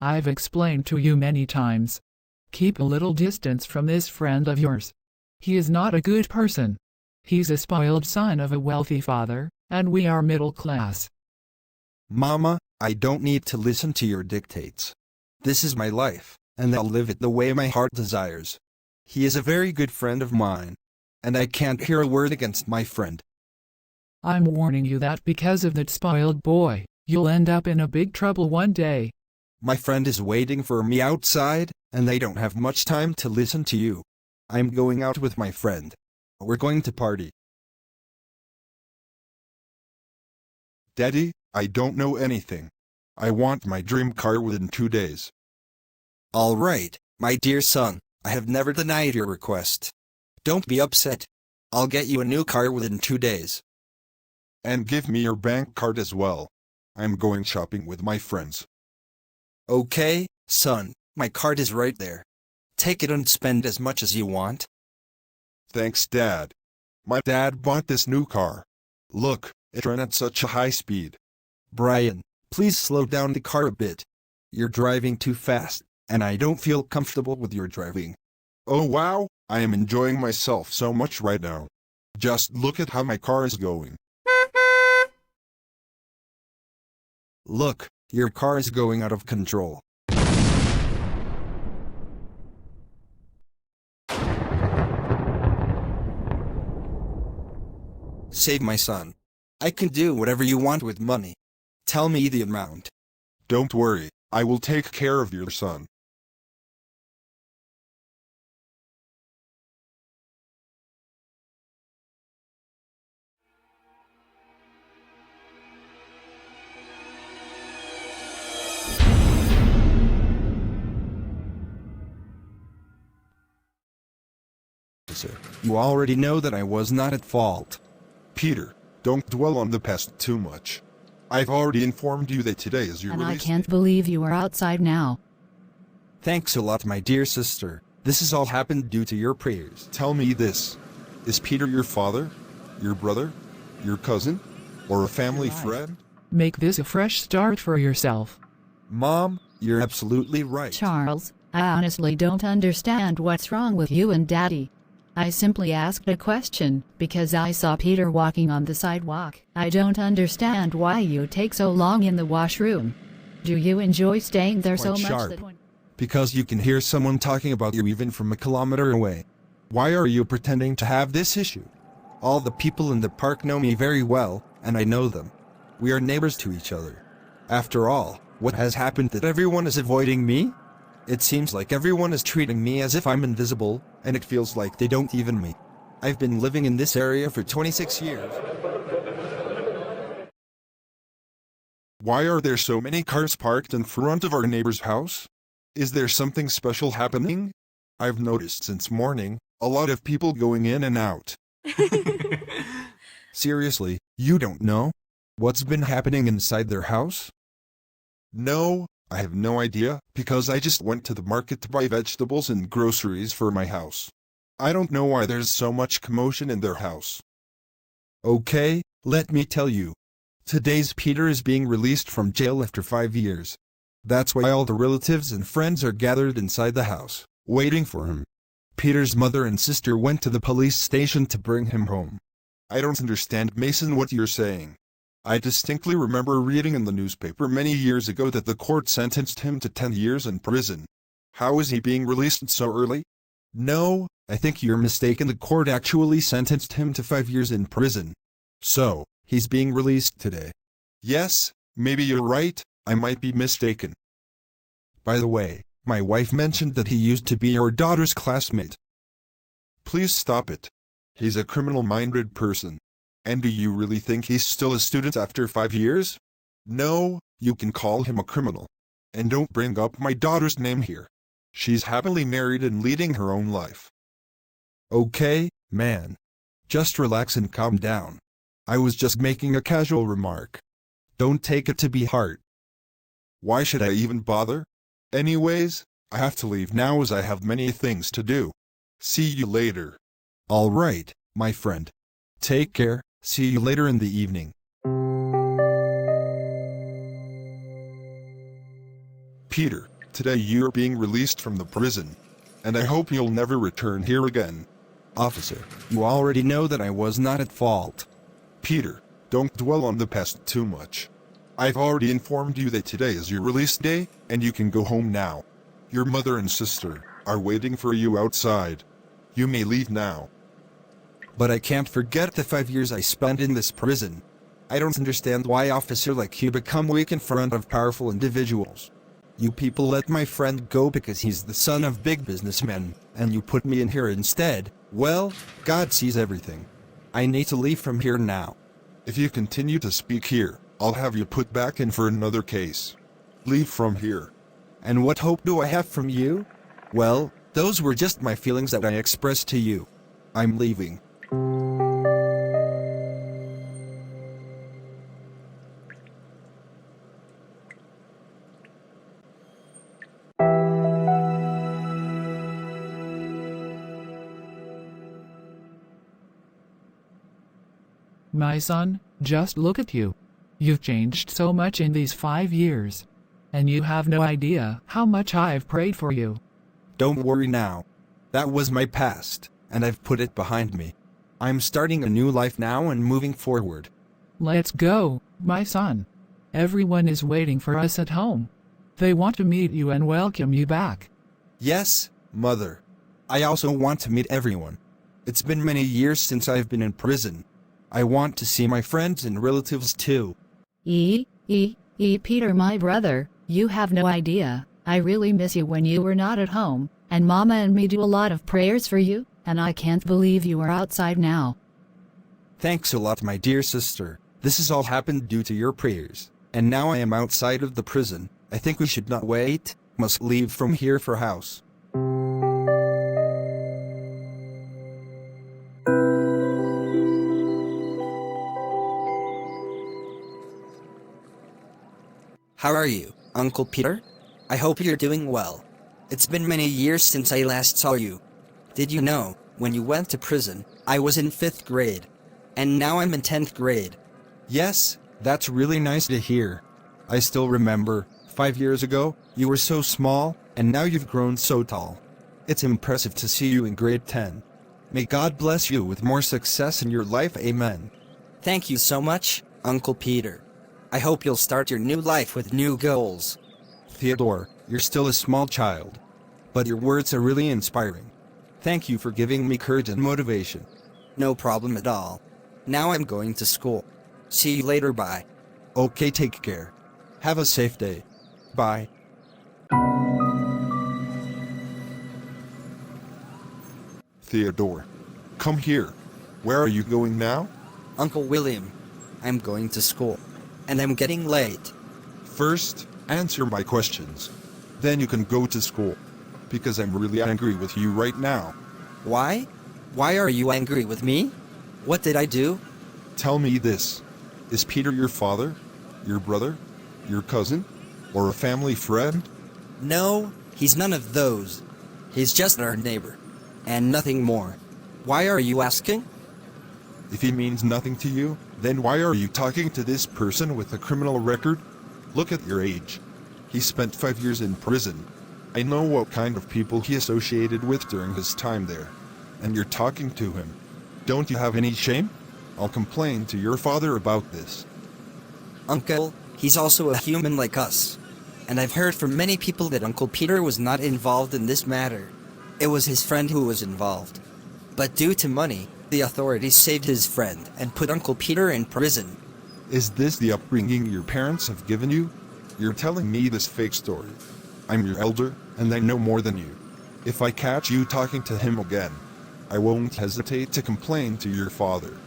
I've explained to you many times. Keep a little distance from this friend of yours. He is not a good person. He's a spoiled son of a wealthy father, and we are middle class. Mama, I don't need to listen to your dictates. This is my life, and I'll live it the way my heart desires. He is a very good friend of mine, and I can't hear a word against my friend. I'm warning you that because of that spoiled boy, you'll end up in a big trouble one day. My friend is waiting for me outside, and I don't have much time to listen to you. I'm going out with my friend. We're going to party. Daddy, I don't know anything. I want my dream car within 2 days. All right, my dear son, I have never denied your request. Don't be upset. I'll get you a new car within 2 days. And give me your bank card as well. I'm going shopping with my friends. Okay, son, my card is right there. Take it and spend as much as you want. Thanks, Dad. My dad bought this new car. Look, it ran at such a high speed. Brian, please slow down the car a bit. You're driving too fast, and I don't feel comfortable with your driving. Oh wow, I am enjoying myself so much right now. Just look at how my car is going. Look, your car is going out of control. Save my son. I can do whatever you want with money. Tell me the amount. Don't worry, I will take care of your son. You already know that I was not at fault. Peter, don't dwell on the past too much. I've already informed you that today is your And I release can't date. believe you are outside now. Thanks a lot, my dear sister. This has all happened due to your prayers. Tell me this. Is Peter your father? Your brother? Your cousin? Or a family friend? Make this a fresh start for yourself. Mom, you're absolutely right. Charles, I honestly don't understand what's wrong with you and Daddy. I simply asked a question because I saw Peter walking on the sidewalk. I don't understand why you take so long in the washroom. Do you enjoy staying there so Quite much sharp. that Because you can hear someone talking about you even from a kilometer away. Why are you pretending to have this issue? All the people in the park know me very well, and I know them. We are neighbors to each other. After all, what has happened that everyone is avoiding me? It seems like everyone is treating me as if I'm invisible, and it feels like they don't even me. I've been living in this area for 26 years. Why are there so many cars parked in front of our neighbor's house? Is there something special happening? I've noticed since morning, a lot of people going in and out. Seriously, you don't know? What's been happening inside their house? No, I have no idea, because I just went to the market to buy vegetables and groceries for my house. I don't know why there's so much commotion in their house. Okay, let me tell you. Today's Peter is being released from jail after 5 years. That's why all the relatives and friends are gathered inside the house, waiting for him. Peter's mother and sister went to the police station to bring him home. I don't understand, Mason, what you're saying. I distinctly remember reading in the newspaper many years ago that the court sentenced him to 10 years in prison. How is he being released so early? No, I think you're mistaken. The court actually sentenced him to 5 years in prison. So, he's being released today. Yes, maybe you're right, I might be mistaken. By the way, my wife mentioned that he used to be your daughter's classmate. Please stop it. He's a criminal-minded person. And do you really think he's still a student after 5 years? No, you can call him a criminal. And don't bring up my daughter's name here. She's happily married and leading her own life. Okay, man. Just relax and calm down. I was just making a casual remark. Don't take it to be heart. Why should I even bother? Anyways, I have to leave now as I have many things to do. See you later. All right, my friend. Take care. See you later in the evening. Peter, today you're being released from the prison. And I hope you'll never return here again. Officer, you already know that I was not at fault. Peter, don't dwell on the past too much. I've already informed you that today is your release day, and you can go home now. Your mother and sister are waiting for you outside. You may leave now. But I can't forget the 5 years I spent in this prison. I don't understand why officer like you become weak in front of powerful individuals. You people let my friend go because he's the son of big businessmen, and you put me in here instead. Well, God sees everything. I need to leave from here now. If you continue to speak here, I'll have you put back in for another case. Leave from here. And what hope do I have from you? Well, those were just my feelings that I expressed to you. I'm leaving. My son, just look at you. You've changed so much in these 5 years. And you have no idea how much I've prayed for you. Don't worry now. That was my past, and I've put it behind me. I'm starting a new life now and moving forward. Let's go, my son. Everyone is waiting for us at home. They want to meet you and welcome you back. Yes, Mother. I also want to meet everyone. It's been many years since I've been in prison. I want to see my friends and relatives too. Peter, my brother, you have no idea. I really miss you when you were not at home, and Mama and me do a lot of prayers for you, and I can't believe you are outside now. Thanks a lot, my dear sister. This has all happened due to your prayers, and now I am outside of the prison. I think we should not wait, must leave from here for house. How are you, Uncle Peter? I hope you're doing well. It's been many years since I last saw you. Did you know, when you went to prison, I was in 5th grade. And now I'm in 10th grade. Yes, that's really nice to hear. I still remember, 5 years ago, you were so small, and now you've grown so tall. It's impressive to see you in grade 10. May God bless you with more success in your life, amen. Thank you so much, Uncle Peter. I hope you'll start your new life with new goals. Theodore, you're still a small child. But your words are really inspiring. Thank you for giving me courage and motivation. No problem at all. Now I'm going to school. See you later, bye. Okay, take care. Have a safe day. Bye. Theodore, come here. Where are you going now? Uncle William, I'm going to school. And I'm getting late. First, answer my questions. Then you can go to school. Because I'm really angry with you right now. Why? Why are you angry with me? What did I do? Tell me this. Is Peter your father? Your brother? Your cousin? Or a family friend? No, he's none of those. He's just our neighbor. And nothing more. Why are you asking? If he means nothing to you, then why are you talking to this person with a criminal record? Look at your age. He spent 5 years in prison. I know what kind of people he associated with during his time there. And you're talking to him. Don't you have any shame? I'll complain to your father about this. Uncle, he's also a human like us. And I've heard from many people that Uncle Peter was not involved in this matter. It was his friend who was involved. But due to money, the authorities saved his friend and put Uncle Peter in prison. Is this the upbringing your parents have given you? You're telling me this fake story. I'm your elder, and I know more than you. If I catch you talking to him again, I won't hesitate to complain to your father.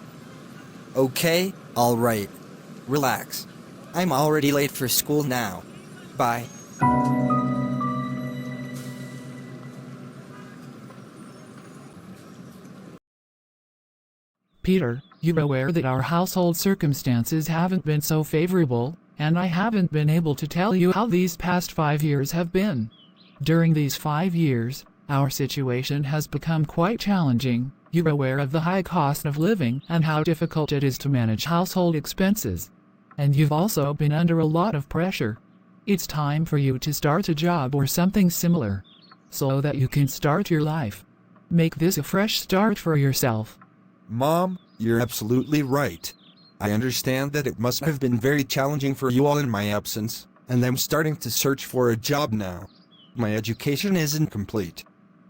Okay, alright. Relax. I'm already late for school now. Bye. Peter, you're aware that our household circumstances haven't been so favorable, and I haven't been able to tell you how these past 5 years have been. During these 5 years, our situation has become quite challenging. You're aware of the high cost of living and how difficult it is to manage household expenses. And you've also been under a lot of pressure. It's time for you to start a job or something similar, so that you can start your life. Make this a fresh start for yourself. Mom, you're absolutely right. I understand that it must have been very challenging for you all in my absence, and I'm starting to search for a job now. My education isn't complete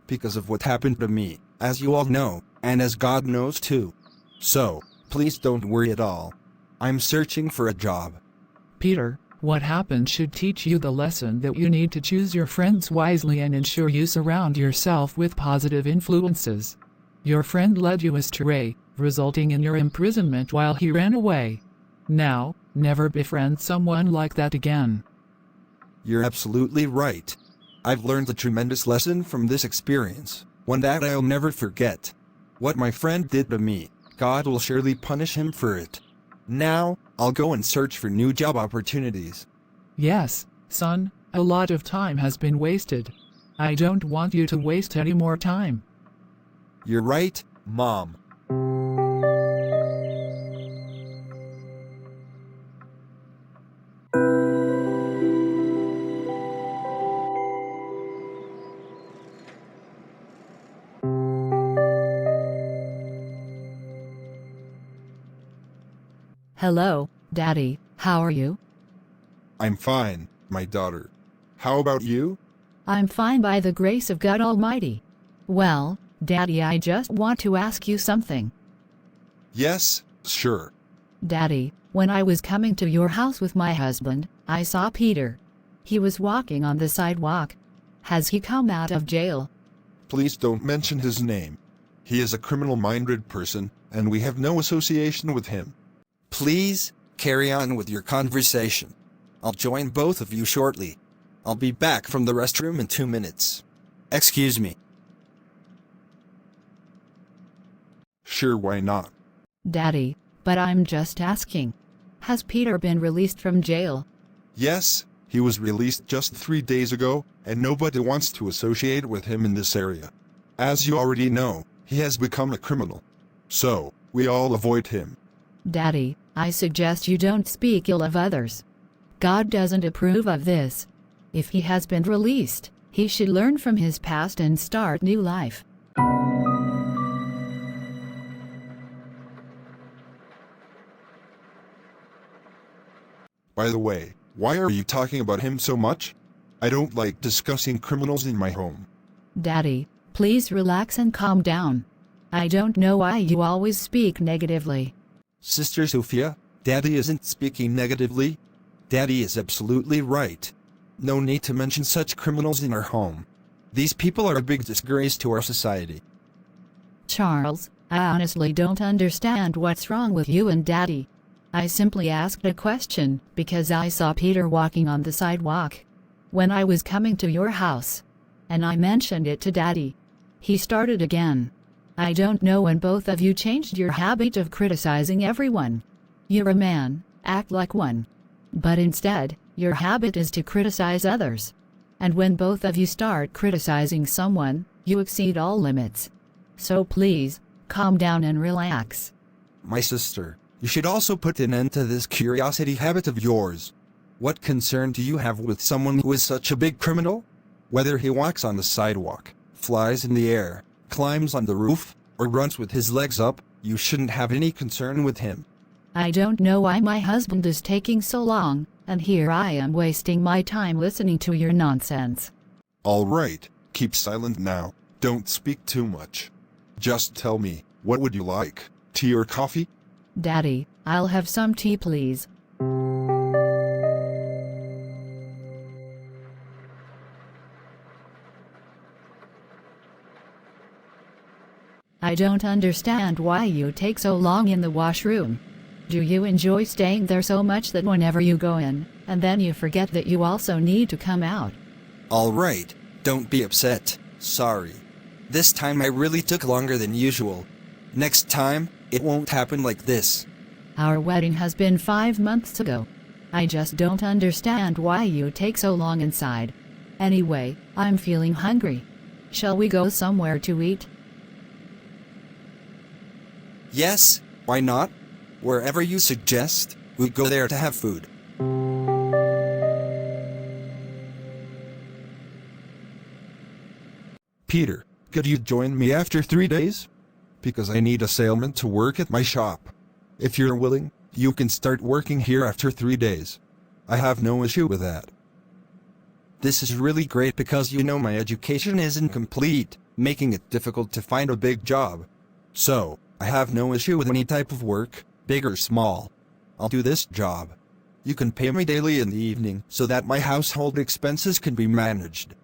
because of what happened to me, as you all know, and as God knows too. So, please don't worry at all. I'm searching for a job. Peter, what happened should teach you the lesson that you need to choose your friends wisely and ensure you surround yourself with positive influences. Your friend led you astray, resulting in your imprisonment while he ran away. Now, never befriend someone like that again. You're absolutely right. I've learned a tremendous lesson from this experience, one that I'll never forget. What my friend did to me, God will surely punish him for it. Now, I'll go and search for new job opportunities. Yes, son, a lot of time has been wasted. I don't want you to waste any more time. You're right, Mom. Hello, Daddy, how are you? I'm fine, my daughter. How about you? I'm fine by the grace of God Almighty. Well, Daddy, I just want to ask you something. Yes, sure. Daddy, when I was coming to your house with my husband, I saw Peter. He was walking on the sidewalk. Has he come out of jail? Please don't mention his name. He is a criminal-minded person, and we have no association with him. Please, carry on with your conversation. I'll join both of you shortly. I'll be back from the restroom in 2 minutes. Excuse me. Sure, why not? Daddy, but I'm just asking. Has Peter been released from jail? Yes, he was released just 3 days ago, and nobody wants to associate with him in this area. As you already know, he has become a criminal. So, we all avoid him. Daddy, I suggest you don't speak ill of others. God doesn't approve of this. If he has been released, he should learn from his past and start new life. By the way, why are you talking about him so much? I don't like discussing criminals in my home. Daddy, please relax and calm down. I don't know why you always speak negatively. Sister Sophia, Daddy isn't speaking negatively. Daddy is absolutely right. No need to mention such criminals in our home. These people are a big disgrace to our society. Charles, I honestly don't understand what's wrong with you and Daddy. I simply asked a question because I saw Peter walking on the sidewalk when I was coming to your house, and I mentioned it to Daddy. He started again. I don't know when both of you changed your habit of criticizing everyone. You're a man, act like one. But instead, your habit is to criticize others. And when both of you start criticizing someone, you exceed all limits. So please, calm down and relax. My sister, you should also put an end to this curiosity habit of yours. What concern do you have with someone who is such a big criminal? Whether he walks on the sidewalk, flies in the air, climbs on the roof, or runs with his legs up, you shouldn't have any concern with him. I don't know why my husband is taking so long, and here I am wasting my time listening to your nonsense. All right, keep silent now. Don't speak too much. Just tell me, what would you like, tea or coffee? Daddy, I'll have some tea, please. I don't understand why you take so long in the washroom. Do you enjoy staying there so much that whenever you go in, and then you forget that you also need to come out? All right, don't be upset. Sorry. This time I really took longer than usual. Next time, it won't happen like this. Our wedding has been 5 months ago. I just don't understand why you take so long inside. Anyway, I'm feeling hungry. Shall we go somewhere to eat? Yes, why not? Wherever you suggest, we'll go there to have food. Peter, could you join me after 3 days? Because I need a salesman to work at my shop. If you're willing, you can start working here after 3 days. I have no issue with that. This is really great because you know my education isn't complete, making it difficult to find a big job. So, I have no issue with any type of work, big or small. I'll do this job. You can pay me daily in the evening so that my household expenses can be managed.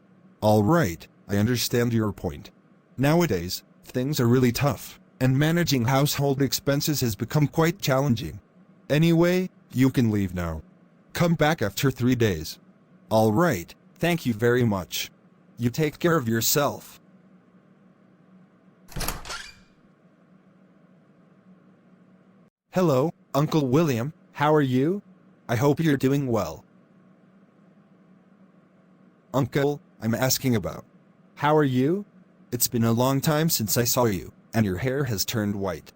All right, I understand your point. Nowadays, things are really tough, and managing household expenses has become quite challenging. Anyway, you can leave now. Come back after 3 days. All right, thank you very much. You take care of yourself. Hello, Uncle William, how are you? I hope you're doing well. Uncle, I'm asking about. How are you? It's been a long time since I saw you, and your hair has turned white.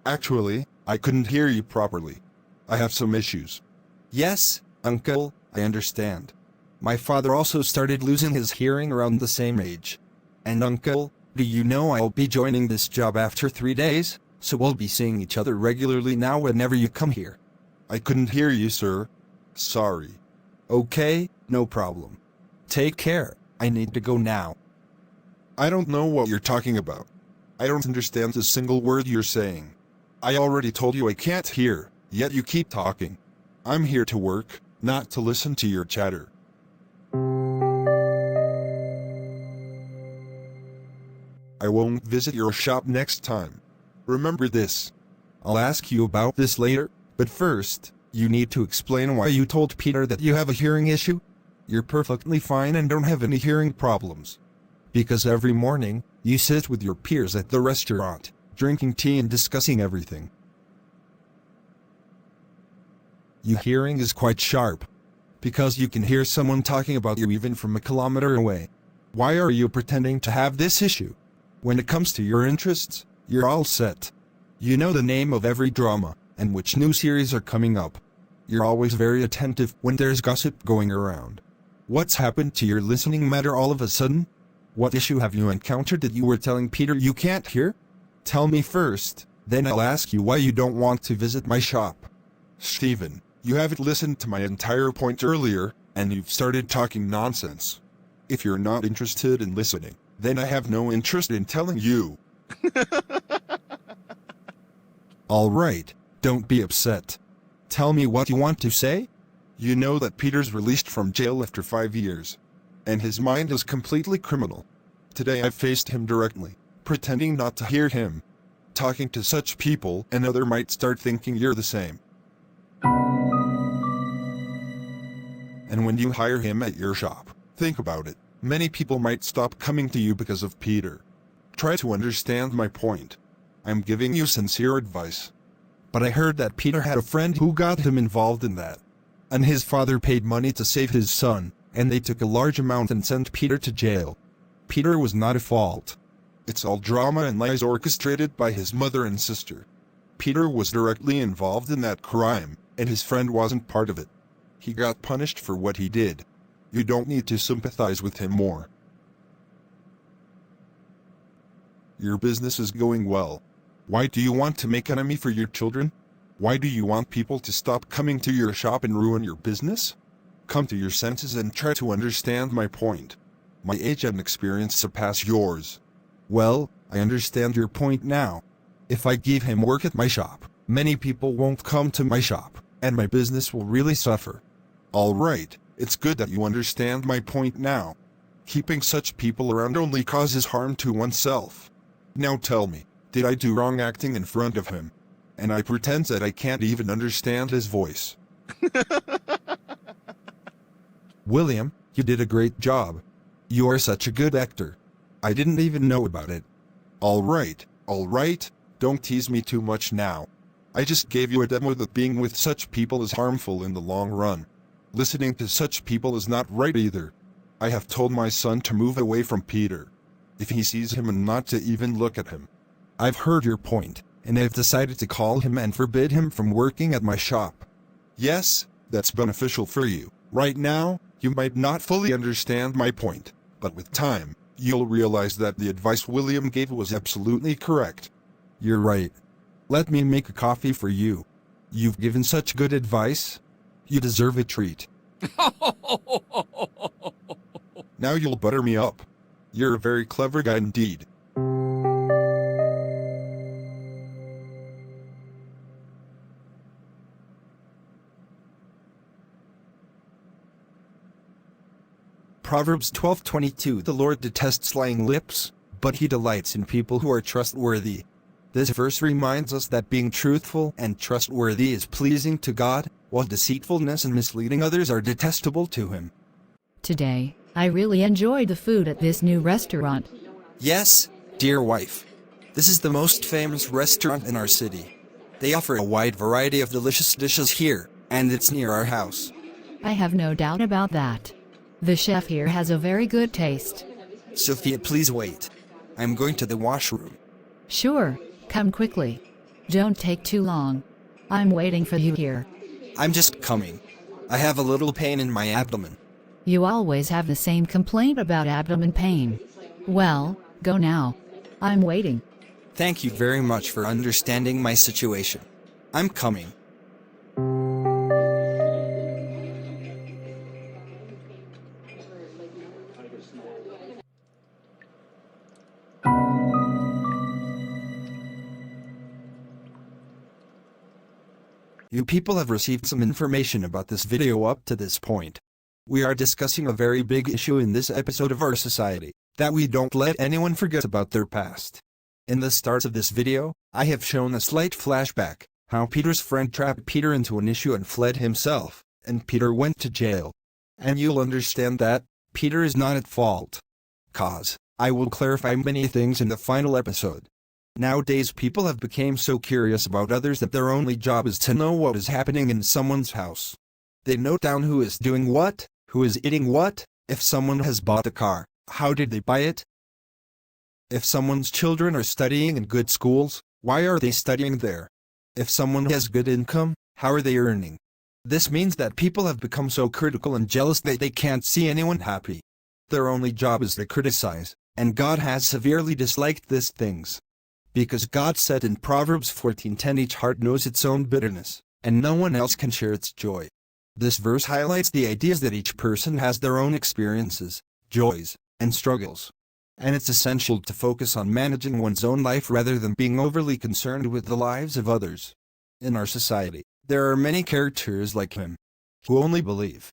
Actually, I couldn't hear you properly. I have some issues. Yes, Uncle, I understand. My father also started losing his hearing around the same age. And Uncle, do you know I'll be joining this job after 3 days, so we'll be seeing each other regularly now whenever you come here. I couldn't hear you, sir. Sorry. Okay, no problem. Take care, I need to go now. I don't know what you're talking about. I don't understand a single word you're saying. I already told you I can't hear, yet you keep talking. I'm here to work, not to listen to your chatter. I won't visit your shop next time. Remember this. I'll ask you about this later, but first, you need to explain why you told Peter that you have a hearing issue. You're perfectly fine and don't have any hearing problems. Because every morning, you sit with your peers at the restaurant, drinking tea and discussing everything. Your hearing is quite sharp. Because you can hear someone talking about you even from a kilometer away. Why are you pretending to have this issue? When it comes to your interests, you're all set. You know the name of every drama, and which new series are coming up. You're always very attentive when there's gossip going around. What's happened to your listening matter all of a sudden? What issue have you encountered that you were telling Peter you can't hear? Tell me first, then I'll ask you why you don't want to visit my shop. Stephen, you haven't listened to my entire point earlier, and you've started talking nonsense. If you're not interested in listening, then I have no interest in telling you. All right, don't be upset. Tell me what you want to say. You know that Peter's released from jail after 5 years. And his mind is completely criminal. Today I faced him directly, pretending not to hear him. Talking to such people, another might start thinking you're the same. And when you hire him at your shop, think about it. Many people might stop coming to you because of Peter. Try to understand my point. I'm giving you sincere advice. But I heard that Peter had a friend who got him involved in that. And his father paid money to save his son, and they took a large amount and sent Peter to jail. Peter was not at fault. It's all drama and lies orchestrated by his mother and sister. Peter was directly involved in that crime, and his friend wasn't part of it. He got punished for what he did. You don't need to sympathize with him more. Your business is going well. Why do you want to make enemy for your children? Why do you want people to stop coming to your shop and ruin your business? Come to your senses and try to understand my point. My age and experience surpass yours. Well, I understand your point now. If I give him work at my shop, many people won't come to my shop, and my business will really suffer. All right, it's good that you understand my point now. Keeping such people around only causes harm to oneself. Now tell me, did I do wrong acting in front of him? And I pretend that I can't even understand his voice. William, you did a great job. You are such a good actor. I didn't even know about it. All right, don't tease me too much now. I just gave you a demo that being with such people is harmful in the long run. Listening to such people is not right either. I have told my son to move away from Peter. If he sees him and not to even look at him. I've heard your point, and I've decided to call him and forbid him from working at my shop. Yes, that's beneficial for you. Right now, you might not fully understand my point, but with time, you'll realize that the advice William gave was absolutely correct. You're right. Let me make a coffee for you. You've given such good advice. You deserve a treat. Now you'll butter me up. You're a very clever guy indeed. Proverbs 12:22. The Lord detests lying lips, but he delights in people who are trustworthy. This verse reminds us that being truthful and trustworthy is pleasing to God, while deceitfulness and misleading others are detestable to him. Today, I really enjoyed the food at this new restaurant. Yes, dear wife. This is the most famous restaurant in our city. They offer a wide variety of delicious dishes here, and it's near our house. I have no doubt about that. The chef here has a very good taste. Sophia, please wait. I'm going to the washroom. Sure, come quickly. Don't take too long. I'm waiting for you here. I'm just coming. I have a little pain in my abdomen. You always have the same complaint about abdomen pain. Well, go now. I'm waiting. Thank you very much for understanding my situation. I'm coming. You people have received some information about this video up to this point. We are discussing a very big issue in this episode of our society, that we don't let anyone forget about their past. In the start of this video, I have shown a slight flashback, how Peter's friend trapped Peter into an issue and fled himself, and Peter went to jail. And you'll understand that Peter is not at fault. Cause I will clarify many things in the final episode. Nowadays people have become so curious about others that their only job is to know what is happening in someone's house. They note down who is doing what, who is eating what, if someone has bought a car, how did they buy it? If someone's children are studying in good schools, why are they studying there? If someone has good income, how are they earning? This means that people have become so critical and jealous that they can't see anyone happy. Their only job is to criticize, and God has severely disliked these things. Because God said in Proverbs 14:10, each heart knows its own bitterness, and no one else can share its joy. This verse highlights the ideas that each person has their own experiences, joys, and struggles. And it's essential to focus on managing one's own life rather than being overly concerned with the lives of others. In our society, there are many characters like him, who only believe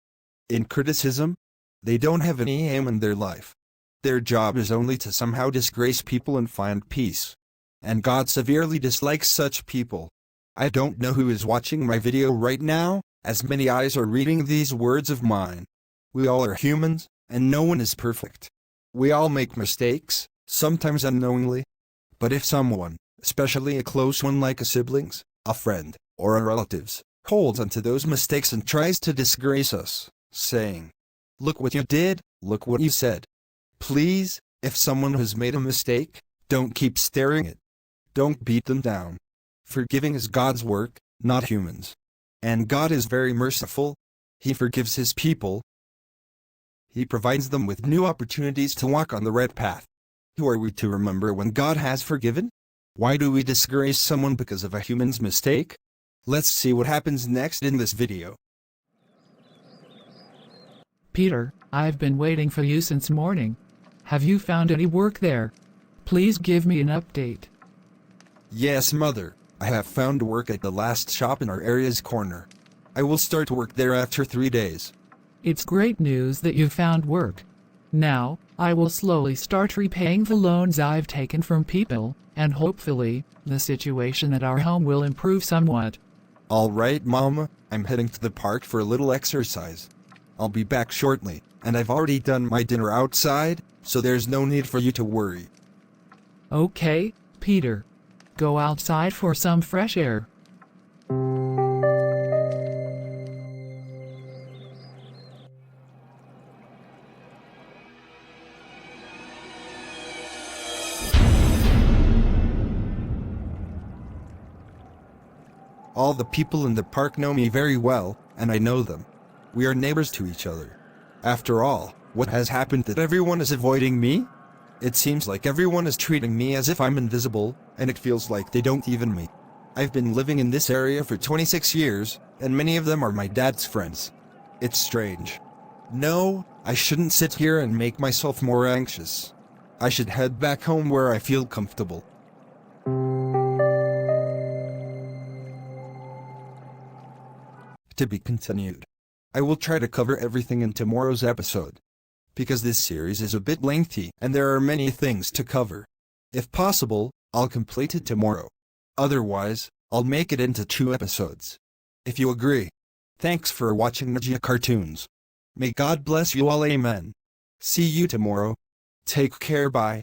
in criticism. They don't have any aim in their life. Their job is only to somehow disgrace people and find peace. And God severely dislikes such people. I don't know who is watching my video right now, as many eyes are reading these words of mine. We all are humans, and no one is perfect. We all make mistakes, sometimes unknowingly. But if someone, especially a close one like a siblings, a friend, or a relatives, holds onto those mistakes and tries to disgrace us, saying, "Look what you did, look what you said." Please, if someone has made a mistake, don't keep staring at it. Don't beat them down. Forgiving is God's work, not humans. And God is very merciful. He forgives his people. He provides them with new opportunities to walk on the right path. Who are we to remember when God has forgiven? Why do we disgrace someone because of a human's mistake? Let's see what happens next in this video. Peter, I've been waiting for you since morning. Have you found any work there? Please give me an update. Yes, Mother, I have found work at the last shop in our area's corner. I will start work there after 3 days. It's great news that you found work. Now, I will slowly start repaying the loans I've taken from people, and hopefully, the situation at our home will improve somewhat. All right, Mama, I'm heading to the park for a little exercise. I'll be back shortly, and I've already done my dinner outside, so there's no need for you to worry. Okay, Peter. Go outside for some fresh air. All the people in the park know me very well, and I know them. We are neighbors to each other. After all, what has happened that everyone is avoiding me? It seems like everyone is treating me as if I'm invisible, and it feels like they don't even me. I've been living in this area for 26 years, and many of them are my dad's friends. It's strange. No, I shouldn't sit here and make myself more anxious. I should head back home where I feel comfortable. To be continued. I will try to cover everything in tomorrow's episode. Because this series is a bit lengthy and there are many things to cover. If possible, I'll complete it tomorrow. Otherwise, I'll make it into 2 episodes. If you agree. Thanks for watching Ninja Cartoons. May God bless you all, amen. See you tomorrow. Take care, bye.